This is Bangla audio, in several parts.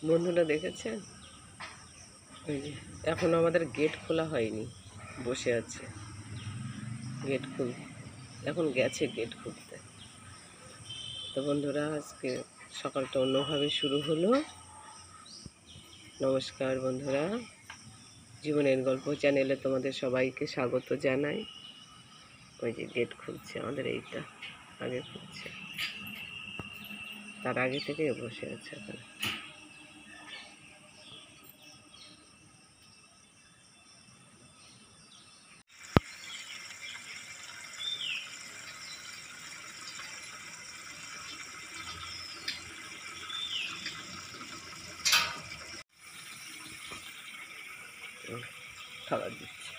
বন্ধুরা দেখেছেন, ওই যে এখনো আমাদের গেট খোলা হয়নি, বসে আছে। গেট খুল এখন গেছে গেট খুলতে। তো বন্ধুরা, আজকে সকালটা অন্যভাবে শুরু হলো। নমস্কার বন্ধুরা, জীবনের গল্প চ্যানেলে তোমাদের সবাইকে স্বাগত জানাই। ওই যে গেট খুলছে আমাদের, এইটা আগে খুলছে, তার আগে থেকে বসে আছে এখন। খাবার দিচ্ছে।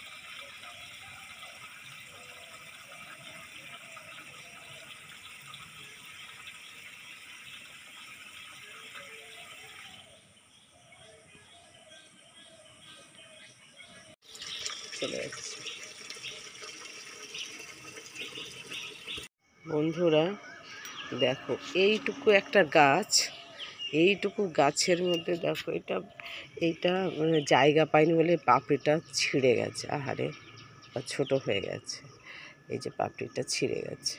চলে যাচ্ছে। বন্ধুরা দেখো, এইটুকু একটা গাছ, এইটুকু গাছের মধ্যে দেখো, এইটা মানে জায়গা পায়নি বলে পাপড়িটা ছিঁড়ে গেছে। আহারে, বা ছোট হয়ে গেছে। এই যে পাপড়িটা ছিঁড়ে গেছে,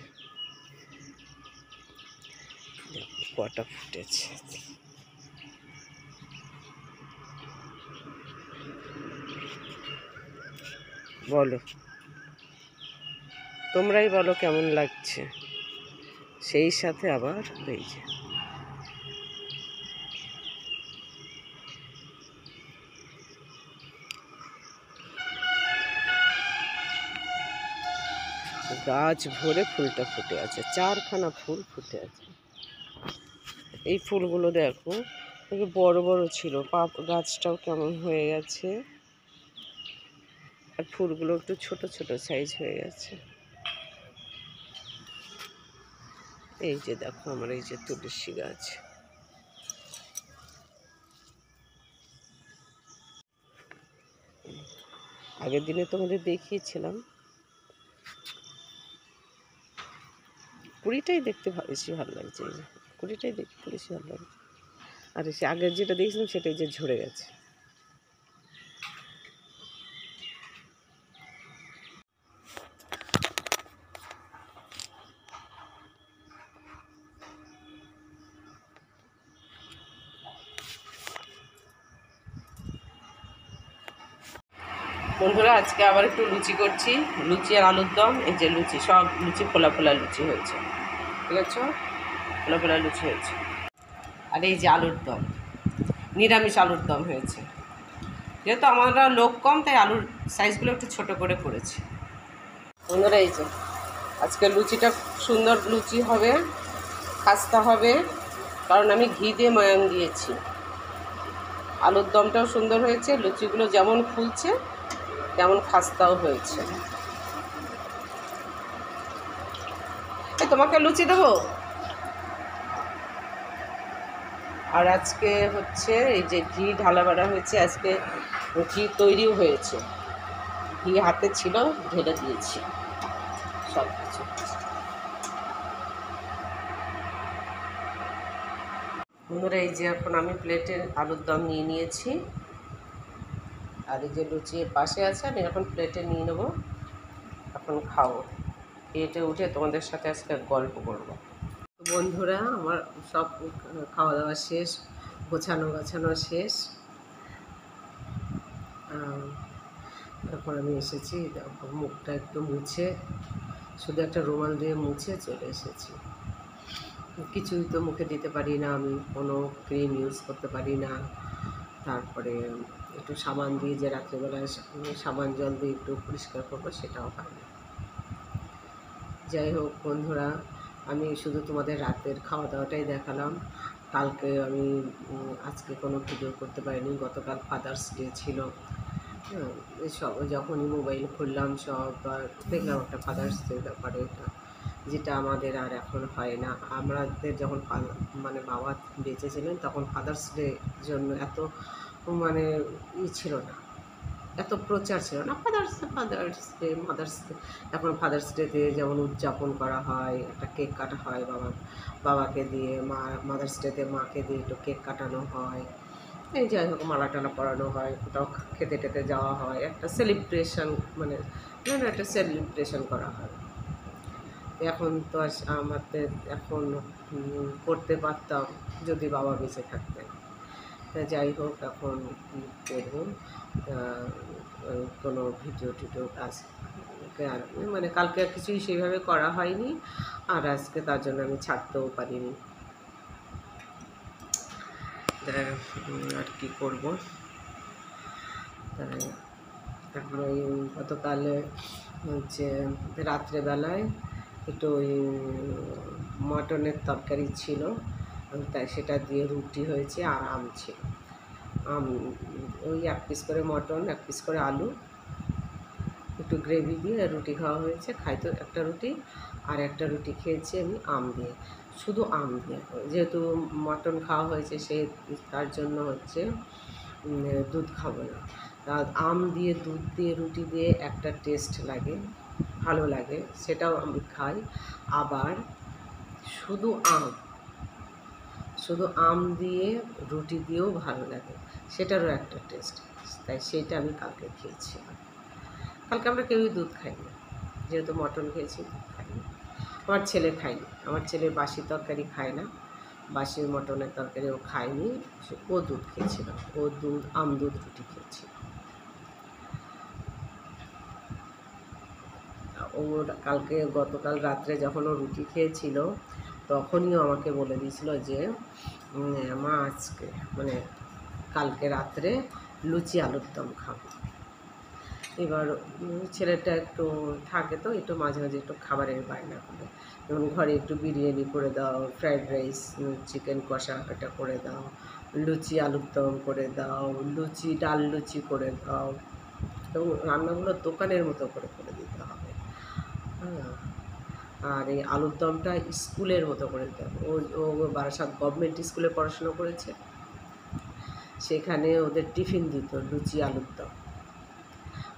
দেখো কটা ফুটেছে। বলো, তোমরাই বলো কেমন লাগছে। সেই সাথে আবার এই যে গাছ ভরে ফুলটা ফুটে আছে, 4খানা ফুল ফুটে আছে। এই ফুলগুলো দেখো, বড় বড় ছিল, গাছটাও কেমন হয়ে গেছে, আর ফুলগুলো একটু ছোট ছোট সাইজ হয়ে গেছে। এই যে দেখো আমার এই যে তুলসী গাছ, আগের দিনে তোমাদের দেখিয়েছিলাম। কুড়িটাই দেখতে বেশি ভালো লাগছে, এই যে কুড়িটাই দেখতে বেশি ভালো লাগছে। আর সে আগের যেটা দেখছিলাম সেটাই যে ঝরে গেছে। বন্ধুরা, আজকে আবার একটু লুচি করছি, লুচি আর আলুর দম। এই যে লুচি, সব লুচি ফোলা ফোলা লুচি হয়েছে, ঠিক আছে, ফোলা ফোলা লুচি হয়েছে। আর এই যে আলুর দম, নিরামিষ আলুর দম হয়েছে। যেহেতু আমরা লোক কম, তাই আলুর সাইজগুলো একটু ছোট করে করেছি। বন্ধুরা এই যে আজকে লুচিটা সুন্দর লুচি হবে, খাস্তা হবে, কারণ আমি ঘি দিয়ে ময়ান দিয়েছি। আলুর দমটাও সুন্দর হয়েছে, লুচিগুলো যেমন ফুলছে তেমন খাস্তাও হয়েছে। এই তোমাকে লুচি দেবো। আর আজকে হচ্ছে এই যে ঘি ঢালা বাড়া হয়েছে, আজকে ঘি তৈরিও হয়েছে, ঘি হাতে ছিল, ঢেলে দিয়েছি সব কিছু। বন্ধুরা এই যে এখন আমি প্লেটে আলুর দম নিয়ে নিয়েছি, আর এই যে লুচি পাশে আছে, আমি এখন প্লেটে নিয়ে নেবো, এখন খাবো। খেয়ে উঠে তোমাদের সাথে আজকে গল্প করবো। বন্ধুরা, আমার সব খাওয়া দাওয়া শেষ, গোছানো গাছানো শেষ। তারপর আমি এসেছি, তারপর মুখটা একটু মুছে, শুধু একটা রুমাল দিয়ে মুছে চলে এসেছি। কিছুই তো মুখে দিতে পারি না, আমি কোনো ক্রিম ইউজ করতে পারি না। তারপরে একটু সাবান দিয়ে, যে রাত্রেবেলায় সাবান জল দিয়ে একটু পরিষ্কার করবো, সেটাও হয় না। যাই হোক বন্ধুরা, আমি শুধু তোমাদের রাতের খাওয়া দাওয়াটাই দেখালাম। কালকে আমি আজকে কোনো ভিডিও করতে পারিনি, গতকাল ফাদার্স ডে ছিল। হ্যাঁ, সব যখনই মোবাইল খুললাম সব দেখলাম একটা ফাদার্স ডে ব্যাপারে, এটা যেটা আমাদের আর এখন হয় না। আমাদের যখন মানে বাবা বেঁচে ছিলেন তখন ফাদার্স ডে জন্য এত মানে ছিল না, এত প্রচার ছিল না। ফাদার্স ডে মাদার্স ডে, এখন ফাদার্স ডেতে যেমন উদযাপন করা হয়, একটা কেক কাটা হয় বাবাকে দিয়ে, মাদার্স ডেতে মাকে দিয়ে একটু কেক কাটানো হয়। এই যাই হোক মালা টালা পরানো হয়, কোথাও খেতে টেতে যাওয়া হয়, একটা সেলিব্রেশন মানে একটা সেলিব্রেশন করা হয়। এখন তো আমাদের এখন করতে পারতাম যদি বাবা বেঁচে থাকতেন। যাই হোক এখন কী করবো, কোনো ভিডিও টিডিও কাজ আর মানে কালকে আর কিছুই সেইভাবে করা হয়নি, আর আজকে তার জন্য আমি ছাড়তেও পারিনি। আর কি করবো, এখন ওই গতকালে হচ্ছে রাত্রেবেলায় একটু ওই মটনের তরকারি ছিল, তাই সেটা দিয়ে রুটি হয়েছে আর আম ছিল। আম ওই 1 পিস করে মটন, 1 পিস করে আলু, একটু গ্রেভি দিয়ে রুটি খাওয়া হয়েছে। খাই তো একটা রুটি, আর একটা রুটি খেয়েছি আমি আম দিয়ে, শুধু আম দিয়ে। যেহেতু মটন খাওয়া হয়েছে তার জন্য হচ্ছে দুধ খাবো না। আম দিয়ে দুধ দিয়ে রুটি দিয়ে একটা টেস্ট লাগে, ভালো লাগে, সেটাও আমি খাই। আবার শুধু আম দিয়ে রুটি দিয়েও ভালো লাগে, সেটারও একটা টেস্ট। তাই সেইটা আমি কালকে খেয়েছিলাম। কালকে আমরা কেউই দুধ খাইনি, যেহেতু মটন খেয়েছি দুধ খাইনি। আমার ছেলে খায়নি, আমার ছেলে বাসি তরকারি খায় না, বাসি মটনের তরকারি ও খায়নি, ও দুধ খেয়েছিল, ও আম দুধ রুটি খেয়েছিল। ও কালকে গতকাল রাত্রে যখন ও রুটি খেয়েছিল তখনই আমাকে বলে দিয়েছিল যে মা আজকে মানে কালকে রাত্রে লুচি আলুর দম খাবো। এবার ছেলেটা একটু থাকে তো একটু মাঝে মাঝে একটু খাবারের বায়না করে, যেমন ঘরে একটু বিরিয়ানি করে দাও, ফ্রায়েড রাইস, চিকেন কষা এটা করে দাও, লুচি আলুর দম করে দাও, ডাল লুচি করে দাও, এবং রান্নাগুলো দোকানের মতো করে দিতে হবে। হ্যাঁ, আর এই আলুর দমটা স্কুলের মতো করে দিতে হবে। ও বারাসাত গভর্নমেন্ট স্কুলে পড়াশোনা করেছে, সেখানে ওদের টিফিন দিত লুচি আলুর দম,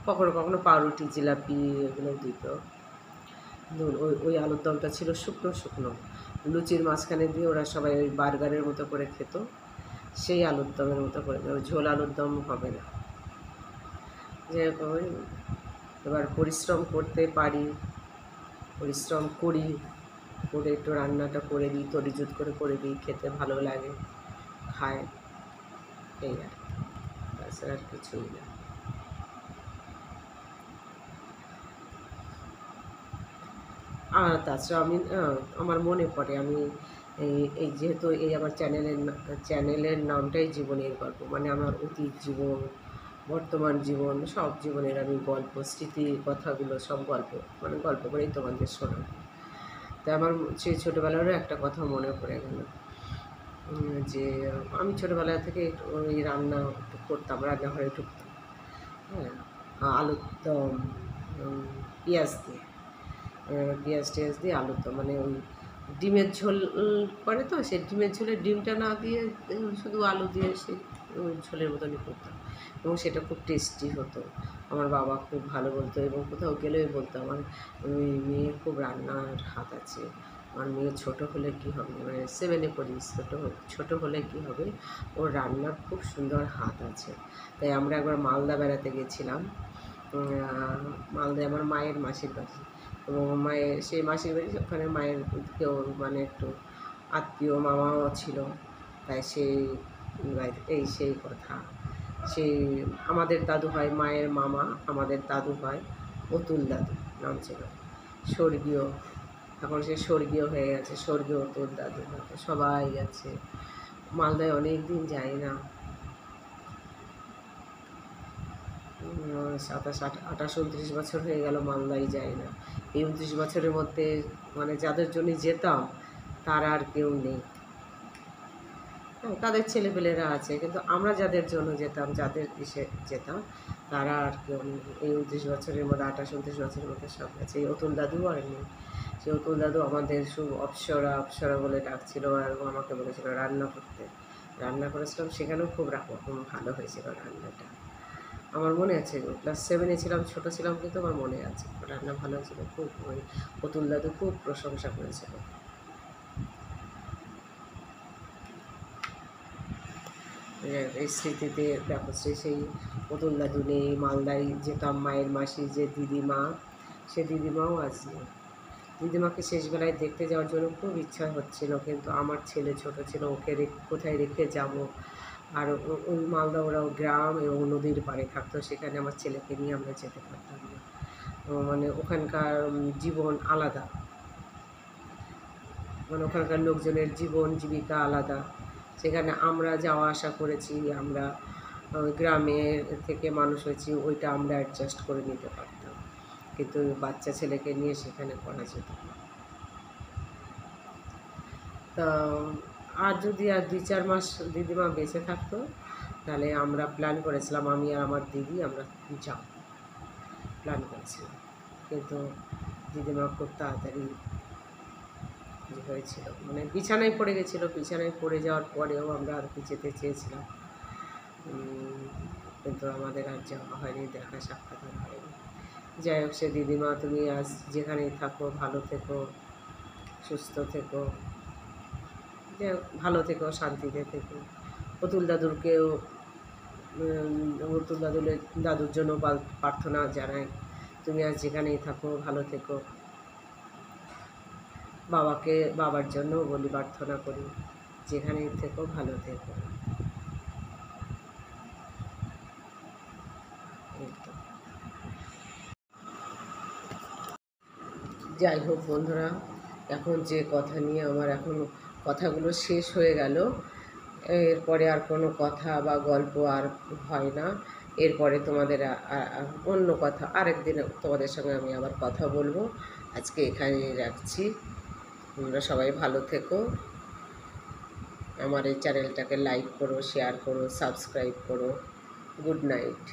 কখনো কখনো পাউরুটি জিলাপি এগুলো দিত। ওই আলুর দমটা ছিল শুকনো শুকনো, লুচির মাঝখানে দিয়ে ওরা সবাই ওই বার্গারের মতো করে খেত, সেই আলুর দমের মতো করে দেয়, ঝোল আলুর দম হবে না। যেরকম এবার পরিশ্রম করতে পারি, পরিশ্রম করি, করে একটু রান্নাটা করে দিই, তরিজুত করে দিই, খেতে ভালো লাগে, খায়, এই আর তাছাড়া আর কিছুই না। আর তাছাড়া আমি আমার মনে পড়ে আমি এই যেহেতু এই আমার চ্যানেলের নামটাই জীবনের গল্প, মানে আমার অতীত জীবন, বর্তমান জীবন, সব জীবনের আমি গল্প, স্মৃতি, কথাগুলো সব গল্প করেই তোমাদের শোনাবো। তাই আমার সেই ছোটোবেলারও একটা কথা মনে পড়ে গেল, যে আমি ছোটোবেলা থেকে ওই রান্না একটু করতাম, রান্নাঘরে ঢুকতাম, হ্যাঁ, আলুর দম, পেঁয়াজ টিয়াজ দিয়ে আলুর দম, মানে ওই ডিমের ঝোল করে তো, সেই ডিমের ঝোলে ডিমটা না দিয়ে শুধু আলু দিয়ে সেই ঝোলের মতনই করতাম, এবং সেটা খুব টেস্টি হতো। আমার বাবা খুব ভালো বলতো, এবং কোথাও গেলেই বলতো আমার ওই মেয়ের খুব রান্নার হাত আছে। আমার মেয়ে ছোটো হলে কী হবে, মানে 7-এ পড়ি, ছোটো হলে কী হবে, ওর রান্নার খুব সুন্দর হাত আছে। তাই আমরা একবার মালদা বেড়াতে গেছিলাম, মালদায় আমার মায়ের মাসির বাড়ি, এবং সেই মাসির বাড়ি, ওখানে মায়ের কেউ মানে একটু আত্মীয় মামাও ছিল, তাই সেই কথা, সেই আমাদের দাদু হয় মায়ের মামা, আমাদের দাদু হয় অতুল দাদু, নাম ছিল, স্বর্গীয়, এখন সে স্বর্গীয় হয়ে গেছে, স্বর্গীয় অতুল দাদু, সবাই আছে। মালদায় অনেক দিন যাই না, 28-29 বছর হয়ে গেল মালদায় যাই না। এই 29 বছরের মধ্যে মানে যাদের জন্য যেতাম তারা আর কেউ নেই, তাদের ছেলেপেলেরা আছে, কিন্তু আমরা যাদের জন্য যেতাম, যাদের ইসে যেতাম, তারা আর কেউ নেই। এই 29 বছরের মধ্যে 28-29 বছরের মধ্যে সব গেছে। এই অতুল দাদুও আর নেই। সেই অতুল দাদু আমাদের অপ্সরা বলে ডাকছিল, আর আমাকে বলেছিল রান্না করতে, রান্না করেছিলাম, সেখানেও খুব ভালো হয়েছিল রান্নাটা। আমার মনে আছে, ক্লাস 7-এ ছিলাম, ছোটো ছিলাম, কিন্তু আমার মনে আছে রান্না ভালো হয়েছিল খুব। ওই অতুল দাদু খুব প্রশংসা করেছিল। এই স্মৃতিতে দেখো সেই পুতুল দাদু নেই, মালদায় যেতাম মায়ের মাসি যে দিদিমা, সে দিদিমাও আসবে। দিদিমাকে শেষবেলায় দেখতে যাওয়ার জন্য খুব ইচ্ছা হচ্ছিল, কিন্তু আমার ছেলে ছোট ছিল, ওকে কোথায় রেখে যাব। আর ওই মালদা ওরাও গ্রাম এবং নদীর পাড়ে থাকতো, সেখানে আমার ছেলেকে নিয়ে আমরা যেতে পারতাম না। মানে ওখানকার জীবন আলাদা, মানে ওখানকার লোকজনের জীবন জীবিকা আলাদা। সেখানে আমরা যাওয়া আসা করেছি, আমরা গ্রামের থেকে মানুষ হয়েছি, ওইটা আমরা অ্যাডজাস্ট করে নিতে পারতাম, কিন্তু বাচ্চা ছেলেকে নিয়ে সেখানে করা যেত না। তা আর যদি আর 2-4 মাস দিদিমা বেঁচে থাকতো, তাহলে আমরা প্ল্যান করেছিলাম, আমি আর আমার দিদি আমরা যাব প্ল্যান করেছিলাম, কিন্তু দিদিমা খুব তাড়াতাড়ি হয়েছিল, মানে বিছানায় পড়ে গেছিলো। বিছানায় পড়ে যাওয়ার পরেও আমরা আর কি যেতে চেয়েছিলাম, কিন্তু আমাদের আর যাওয়া হয়নি, দেখা সাক্ষাৎ হয়নি। যাই হোক, সে দিদিমা তুমি আজ যেখানেই থাকো ভালো থেকো, সুস্থ থেকো, যাই হোক ভালো থেকো, শান্তিতে থেকো। পুতুল দাদুরকেও পুতুল দাদুর জন্য প্রার্থনা জানাই, তুমি আজ যেখানেই থাকো ভালো থেকো। বাবার জন্যও বলি, প্রার্থনা করি, যেখানেই থেকো ভালো থেকো। যাই হোক বন্ধুরা, এখন যে কথা নিয়ে আমার এখন কথাগুলো শেষ হয়ে গেল, এরপরে আর কোনো কথা বা গল্প আর হয় না। এরপরে তোমাদের অন্য কথা আরেকদিন তোমাদের সঙ্গে আমি আবার কথা বলবো। আজকে এখানেই রাখছি। তোমরা সবাই ভালো থেকো। আমার এই চ্যানেলটাকে লাইক করো, শেয়ার করো, সাবস্ক্রাইব করো। Good night.